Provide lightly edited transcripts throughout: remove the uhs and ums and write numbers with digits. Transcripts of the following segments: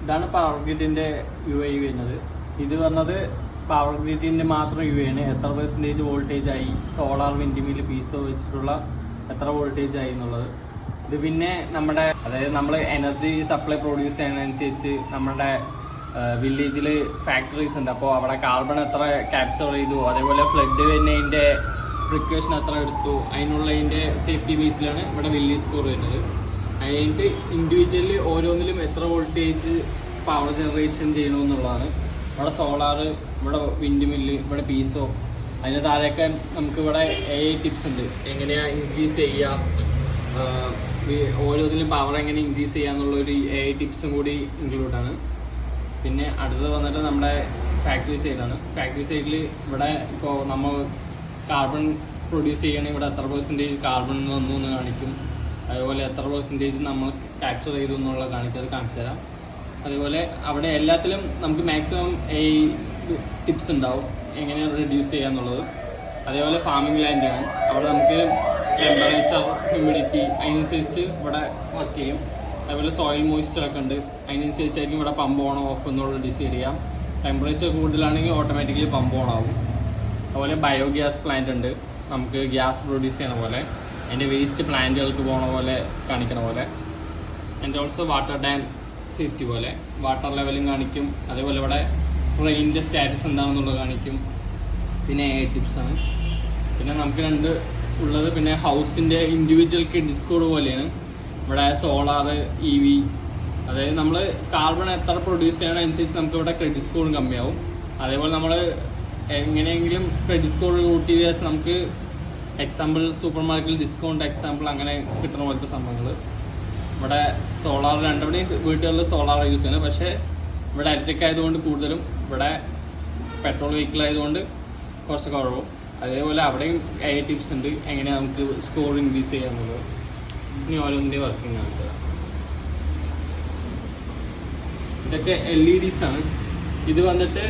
ഇതാണ് power ഗ്രിഡിന്റെ UI വരുന്നത്. ഇത് പറഞ്ഞത് പവർ ഗ്രിഡിന്റെ മാത്രം UI ആണ്. എത്ര പെർസെൻറ്റേജ് വോൾട്ടേജ് ആയി, സോളാർ വിൻഡ് മില്ല് പീസോ വെച്ചിട്ടുള്ള എത്ര വോൾട്ടേജ് ആയി എന്നുള്ളത്. ഇത് പിന്നെ നമ്മുടെ അതായത് നമ്മൾ എനർജി സപ്ലൈ പ്രൊഡ്യൂസ് ചെയ്യുന്നതനുസരിച്ച് നമ്മുടെ വില്ലേജിൽ ഫാക്ടറീസ് ഉണ്ട്. അപ്പോൾ അവിടെ കാർബൺ എത്ര ക്യാപ്ചർ ചെയ്തു, അതേപോലെ ഫ്ലഡ് വരുന്നതിൻ്റെ പ്രിക്കോഷൻ എത്ര എടുത്തു, അതിനുള്ളതിൻ്റെ സേഫ്റ്റി ബേസിലാണ് ഇവിടെ വില്ലേജ് സ്കോർ വരുന്നത്. അതിനായിട്ട് ഇൻഡിവിജ്വലി ഓരോന്നിലും എത്ര വോൾട്ടേജ് പവർ ജനറേഷൻ ചെയ്യണമെന്നുള്ളതാണ്. ഇവിടെ സോളാർ, ഇവിടെ വിൻഡ് മില്ല്, ഇവിടെ പീസോ, അതിന് താഴെയൊക്കെ നമുക്കിവിടെ AI ടിപ്സ് ഉണ്ട്. എങ്ങനെയാണ് ഇൻക്രീസ് ചെയ്യുക, ഓരോന്നിലും പവർ എങ്ങനെ ഇൻക്രീസ് ചെയ്യുക എന്നുള്ളൊരു AI ടിപ്സും കൂടി ഇൻക്ലൂഡാണ്. പിന്നെ അടുത്തത് വന്നിട്ട് നമ്മുടെ ഫാക്ടറി സൈഡാണ്. ഫാക്ടറി സൈഡിൽ ഇവിടെ ഇപ്പോൾ നമ്മൾ കാർബൺ പ്രൊഡ്യൂസ് ചെയ്യണമെങ്കിൽ ഇവിടെ എത്ര പെർസെൻറ്റേജ് കാർബൺ വന്നു എന്ന് കാണിക്കും. അതേപോലെ എത്ര പെർസെൻറ്റേജ് നമ്മൾ ക്യാപ്ചർ ചെയ്തു എന്നുള്ളത് കാണിക്കും. അത് കാണിച്ചു തരാം. അതേപോലെ അവിടെ എല്ലാത്തിലും നമുക്ക് മാക്സിമം AI ടിപ്സ് ഉണ്ടാവും എങ്ങനെ റെഡ്യൂസ് ചെയ്യുക എന്നുള്ളത്. അതേപോലെ ഫാമിംഗ് ലാൻഡാണ്. അവിടെ നമുക്ക് ടെമ്പറേച്ചർ, ഹ്യൂമിഡിറ്റി അതിനനുസരിച്ച് ഇവിടെ വർക്ക് ചെയ്യും. അതേപോലെ സോയിൽ മോയ്സ്ചറൊക്കെ ഉണ്ട്. അതിനനുസരിച്ചായിരിക്കും ഇവിടെ പമ്പ് ഓൺ ഓഫ് എന്നുള്ളത് ഡിസൈഡ് ചെയ്യാം. ടെമ്പറേച്ചർ കൂടുതലാണെങ്കിൽ ഓട്ടോമാറ്റിക്കലി പമ്പ് ഓൺ ആവും. അതുപോലെ ബയോഗ്യാസ് പ്ലാന്റ് ഉണ്ട്. നമുക്ക് ഗ്യാസ് പ്രൊഡ്യൂസ് ചെയ്യണ പോലെ, അതിൻ്റെ വേസ്റ്റ് പ്ലാന്റുകൾക്ക് പോകണ പോലെ കാണിക്കണ പോലെ. And also water tank safety പോലെ വാട്ടർ ലെവലും കാണിക്കും. അതേപോലെ ഇവിടെ റെയിൻ്റെ സ്റ്റാറ്റസ് എന്താണെന്നുള്ളത് കാണിക്കും. പിന്നെ AI ടിപ്സാണ്. പിന്നെ നമുക്ക് ഉള്ളത് പിന്നെ ഹൗസിൻ്റെ ഇൻഡിവിജ്വൽ ക്രെഡിറ്റ് സ്കോർ പോലെയാണ്. ഇവിടെ സോളാർ, EV, അതായത് നമ്മൾ കാർബൺ എത്ര പ്രൊഡ്യൂസ് ചെയ്യണം അനുസരിച്ച് നമുക്ക് ഇവിടെ ക്രെഡിറ്റ് സ്കോറും കമ്മിയാവും. അതേപോലെ നമ്മൾ എങ്ങനെയെങ്കിലും ക്രെഡിറ്റ് സ്കോർ കൂട്ടി വെച്ചാൽ നമുക്ക് എക്സാമ്പിൾ സൂപ്പർ മാർക്കറ്റിൽ ഡിസ്കൗണ്ട് എക്സാമ്പിൾ അങ്ങനെ കിട്ടുന്ന പോലത്തെ സംഭവങ്ങൾ. ഇവിടെ സോളാർ രണ്ടുപടി വീട്ടുകളിൽ സോളാർ യൂസ് ചെയ്യുന്നത്. പക്ഷേ ഇവിടെ ഇലക്ട്രിക് ആയതുകൊണ്ട് കൂടുതലും, ഇവിടെ പെട്രോൾ വെഹിക്കിൾ ആയതുകൊണ്ട് കുറച്ച് കുറവും. അതേപോലെ അവിടെയും AI ടിപ്സ് ഉണ്ട് എങ്ങനെ നമുക്ക് സ്കോർ ഇൻക്രീസ് ചെയ്യാന്നുള്ളത്. ഇനി ഓരോന്നിൻ്റെ വർക്കിംഗ് കാണിക്കുക. ഇതൊക്കെ LEDs ആണ്. ഇത് വന്നിട്ട്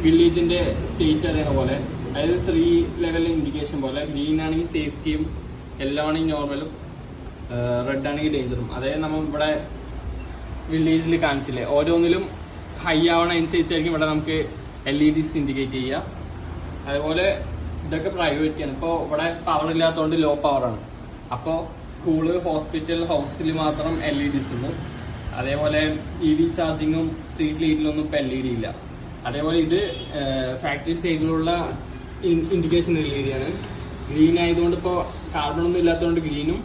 വില്ലേജിൻ്റെ സ്റ്റേറ്റ് അറിയണ പോലെ, അതായത് 3 ലെവൽ ഇൻഡിക്കേഷൻ പോലെ. ഗ്രീൻ ആണെങ്കിൽ സേഫ്റ്റിയും, യെല്ലോ ആണെങ്കിൽ നോർമലും, റെഡ് ആണെങ്കിൽ ഡേഞ്ചറും. അതായത് നമ്മൾ ഇവിടെ വില്ലേജിൽ കാണിച്ചില്ലേ, ഓരോന്നിലും ഹൈ ആവണ അനുസരിച്ചായിരിക്കും ഇവിടെ നമുക്ക് LEDs ഇൻഡിക്കേറ്റ് ചെയ്യുക. അതുപോലെ ഇതൊക്കെ പ്രയോറിറ്റിയാണ്. ഇപ്പോൾ ഇവിടെ പവർ ഇല്ലാത്തതുകൊണ്ട് ലോ പവറാണ്. അപ്പോൾ സ്കൂള്, ഹോസ്പിറ്റൽ, ഹൗസിൽ മാത്രം LEDs ഉള്ളൂ. അതേപോലെ EV ചാർജിങ്ങും സ്ട്രീറ്റ് ലൈറ്റിലൊന്നും ഇപ്പോൾ LED ഇല്ല. അതേപോലെ ഇത് ഫാക്ടറി സൈഡിലുള്ള ഇൻഡിക്കേഷൻ LED ആണ്. ഗ്രീൻ ആയതുകൊണ്ട് ഇപ്പോൾ കാർബൺ ഒന്നും ഇല്ലാത്തതുകൊണ്ട് ഗ്രീനും,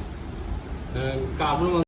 കാർബൺ